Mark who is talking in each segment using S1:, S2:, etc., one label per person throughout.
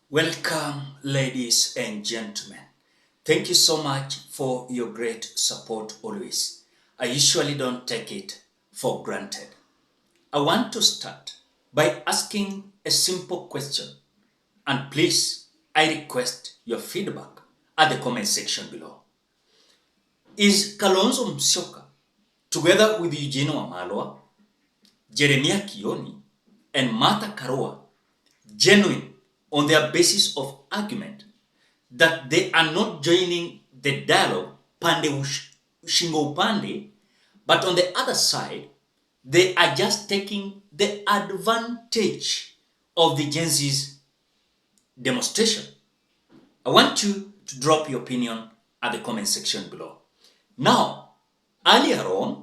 S1: Welcome, ladies and gentlemen. Thank you so much for your great support always. I usually don't take it for granted. I want to start by asking a simple question, and please, I request your feedback at the comment section below. Is Kalonzo Musyoka, together with Eugene Wamalwa, Jeremiah Kioni, and Martha Karua, genuine on their basis of argument that they are not joining the dialogue pande shingo upande, but on the other side, they are just taking the advantage of the Gen Z's demonstration? I want you to drop your opinion at the comment section below. Now, earlier on,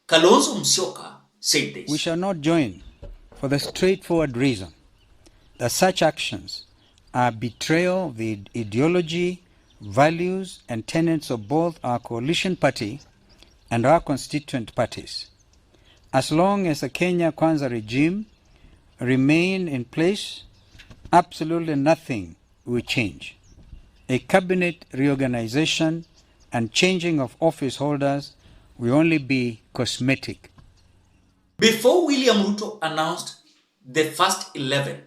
S1: Kalonzo Musyoka said this.
S2: We shall not join for the straightforward reason that such actions are betrayal of the ideology, values, and tenets of both our coalition party and our constituent parties. As long as the Kenya Kwanza regime remain in place, absolutely nothing will change. A cabinet reorganization and changing of office holders will only be cosmetic.
S1: Before William Ruto announced the first 11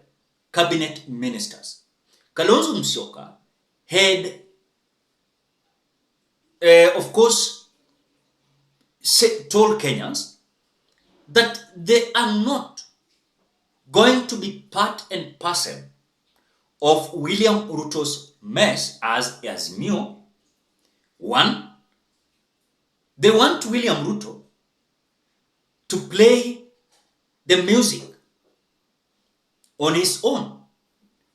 S1: cabinet ministers, Kalonzo Musyoka had, of course, told Kenyans that they are not going to be part and parcel of William Ruto's mess as AZIMIO. One, they want William Ruto to play the music on his own.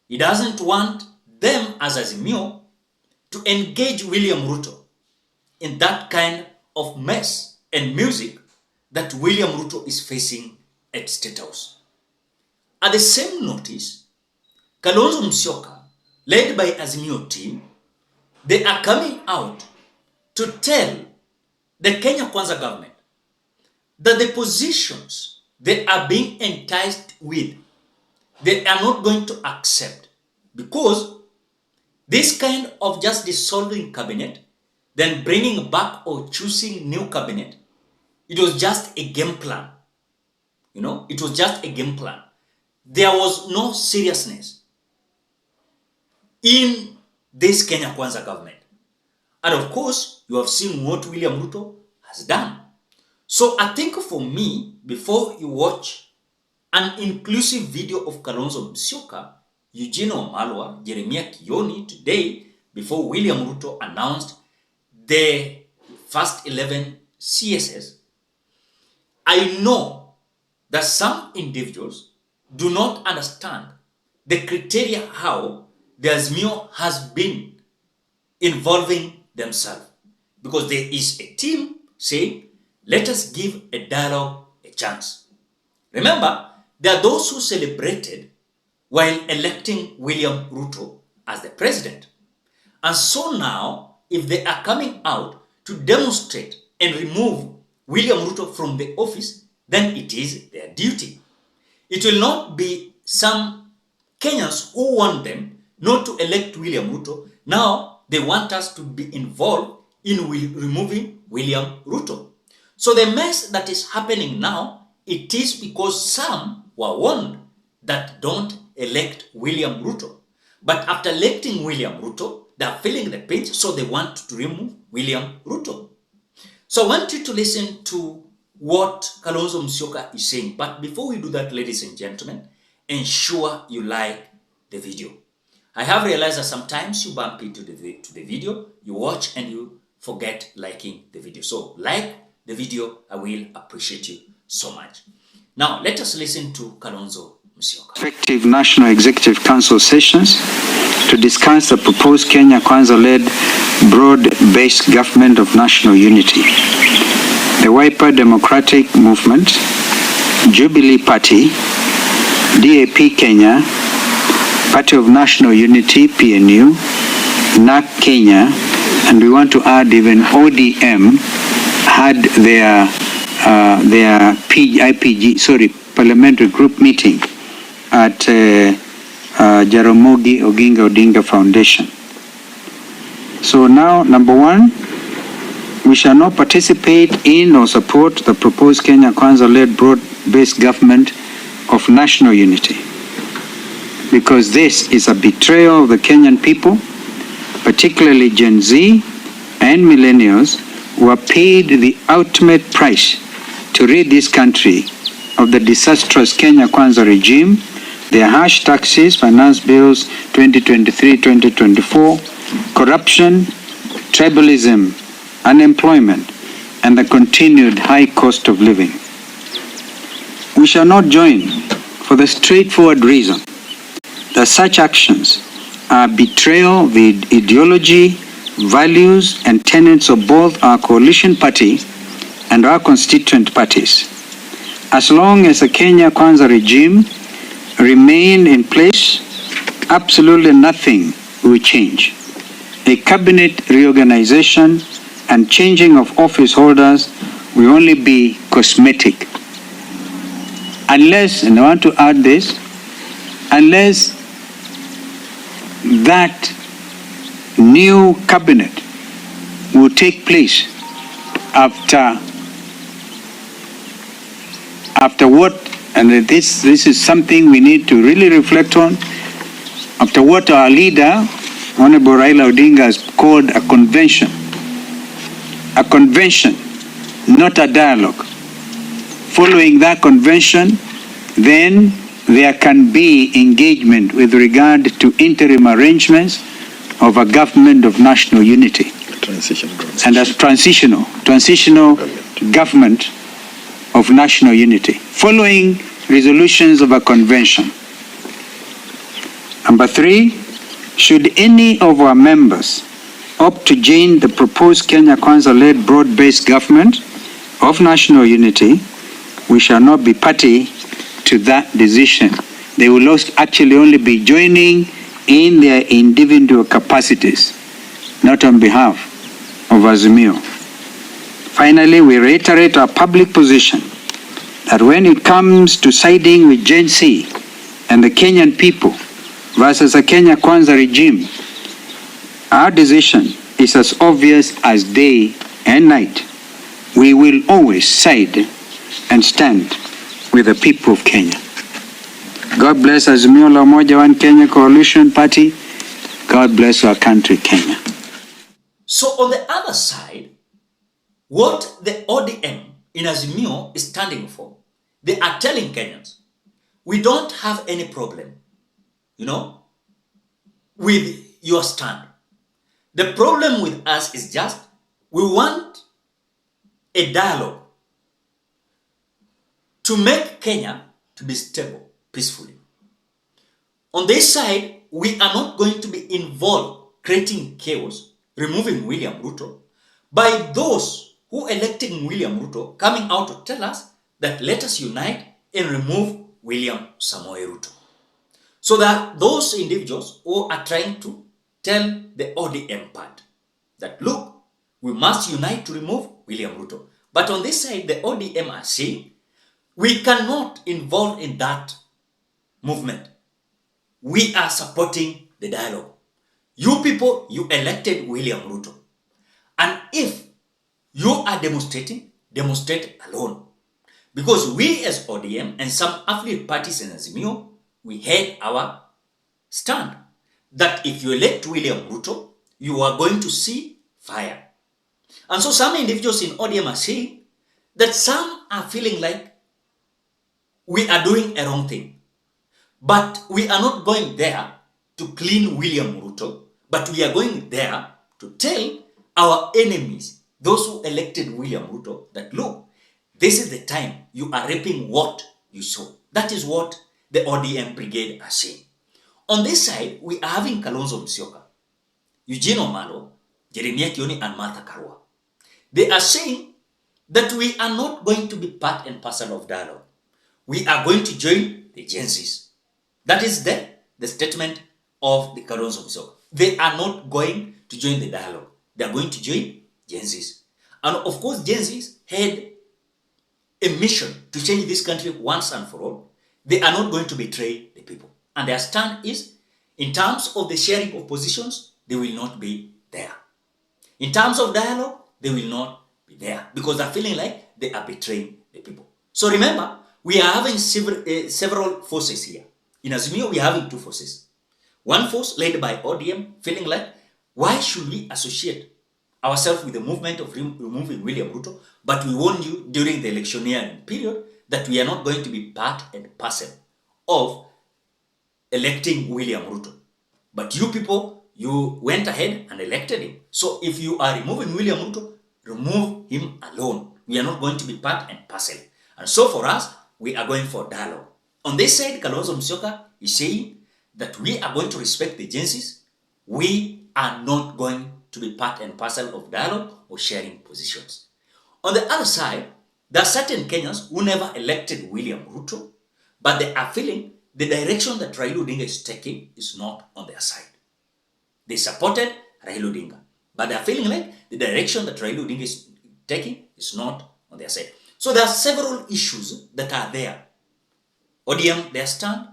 S1: He doesn't want them as AZIMIO to engage William Ruto in that kind of mess and music that William Ruto is facing at Statehouse. At the same notice, Kalonzo Musyoka, led by AZIMIO team, they are coming out to tell the Kenya Kwanza government that the positions they are being enticed with, they are not going to accept, because this kind of just dissolving cabinet, then bringing back or choosing new cabinet, it was just a game plan. It was just a game plan. There was no seriousness in this Kenya Kwanza government. And of course, you have seen what William Ruto has done. So I think for me, before you watch an inclusive video of Kalonzo Musyoka, Eugene Wamalwa, Jeremiah Kioni today, before William Ruto announced the first 11 CSS, I know that some individuals do not understand the criteria how the AZIMIO has been involving themselves. Because there is a team saying, let us give a dialogue a chance. Remember, there are those who celebrated while electing William Ruto as the president. And so now, if they are coming out to demonstrate and remove William Ruto from the office, then it is their duty. It will not be some Kenyans who want them not to elect William Ruto. Now, they want us to be involved in removing William Ruto. So the mess that is happening now, it is because some were warned that don't elect William Ruto. But after electing William Ruto, they are feeling the pinch, so they want to remove William Ruto. So I want you to listen to what Kalonzo Musyoka is saying. But before we do that, ladies and gentlemen, ensure you like the video. I have realized that sometimes you bump into the video, you watch and you forget liking the video. So like the video, I will appreciate you so much. Now, let us listen to Kalonzo Musyoka.
S3: Effective National Executive Council sessions to discuss the proposed Kenya Kwanza-led broad-based government of national unity. The Wiper Democratic Movement, Jubilee Party, DAP Kenya, Party of National Unity, PNU, NAC Kenya, and we want to add even ODM had their parliamentary group meeting at Jaramogi Oginga Odinga Foundation. So now, number one, we shall not participate in or support the proposed Kenya Kwanza-led broad-based government of national unity, because this is a betrayal of the Kenyan people, particularly Gen Z and millennials, who are paid the ultimate price to rid this country of the disastrous Kenya Kwanza regime, their harsh taxes, finance bills 2023-2024, corruption, tribalism, unemployment, and the continued high cost of living. We shall not join for the straightforward reason that such actions are betrayal of the ideology, values, and tenets of both our coalition party and our constituent parties. As long as the Kenya Kwanza regime remain in place, absolutely nothing will change. A cabinet reorganization and changing of office holders will only be cosmetic. Unless, and I want to add this, unless that new cabinet will take place after what, and this is something we need to really reflect on, after what our leader, Honorable Raila Odinga, has called a convention. A convention, not a dialogue. Following that convention, then there can be engagement with regard to interim arrangements of a government of national unity. And as transitional government of national unity, following resolutions of a convention. Number three, should any of our members opt to join the proposed Kenya Kwanza-led broad-based government of national unity, we shall not be party to that decision. They will actually only be joining in their individual capacities, not on behalf of AZIMIO. Finally, we reiterate our public position that when it comes to siding with Gen Z and the Kenyan people versus the Kenya Kwanza regime, our decision is as obvious as day and night. We will always side and stand with the people of Kenya. God bless AZIMIO la Umoja One Kenya Coalition Party. God bless our country, Kenya.
S1: So on the other side, what the ODM in AZIMIO is standing for, they are telling Kenyans, we don't have any problem, with your stand. The problem with us is just, we want a dialogue to make Kenya to be stable, peacefully. On this side, we are not going to be involved creating chaos, removing William Ruto, by those who elected William Ruto coming out to tell us that let us unite and remove William Samoei Ruto. So that those individuals who are trying to tell the ODM part that, look, we must unite to remove William Ruto. But on this side, the ODM are saying, we cannot involve in that movement. We are supporting the dialogue. You people, you elected William Ruto. And if you are demonstrating, demonstrate alone. Because we as ODM and some affiliate parties in AZIMIO, we had our stand that if you elect William Ruto, you are going to see fire. And so some individuals in ODM are saying that some are feeling like we are doing a wrong thing. But we are not going there to clean William Ruto, but we are going there to tell our enemies, those who elected William Ruto, that look, this is the time you are reaping what you sow. That is what the ODM brigade are saying. On this side, we are having KALONZO Musyoka, Eugene Omalo, Jeremiah Kioni, and Martha Karua. They are saying that we are not going to be part and parcel of dialogue. We are going to join the Gen Zs. That is the statement of the KALONZO Musyoka. They are not going to join the dialogue. They are going to join Gen Zs. And of course, Gen Zs had a mission to change this country once and for all. They are not going to betray the people. And their stand is In terms of the sharing of positions, they will not be there. In terms of dialogue, they will not be there because they're feeling like they are betraying the people. So remember, we are having several forces here. In AZIMIO, we are having two forces. One force led by ODM feeling like, why should we associate ourselves with the movement of removing William Ruto, but we warned you during the electioneering period that we are not going to be part and parcel of electing William Ruto. But you people, you went ahead and elected him. So if you are removing William Ruto, remove him alone. We are not going to be part and parcel. And so for us, we are going for dialogue. On this side, Kalonzo Musyoka is saying that we are going to respect the agencies. We are not going to be part and parcel of dialogue or sharing positions. On the other side, there are certain Kenyans who never elected William Ruto, but they are feeling the direction that Raila Odinga is taking is not on their side. They supported Raila Odinga, but they are feeling like the direction that Raila Odinga is taking is not on their side. So there are several issues that are there. ODM, their stand.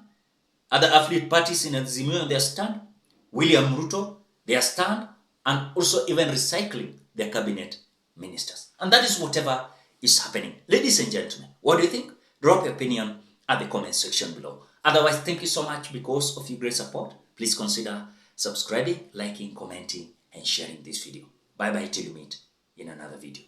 S1: Other affiliate parties in AZIMIO, their stand. William Ruto, their stand. And also even recycling their cabinet ministers. And that is whatever is happening. Ladies and gentlemen, what do you think? Drop your opinion at the comment section below. Otherwise, thank you so much because of your great support. Please consider subscribing, liking, commenting, and sharing this video. Bye-bye till you meet in another video.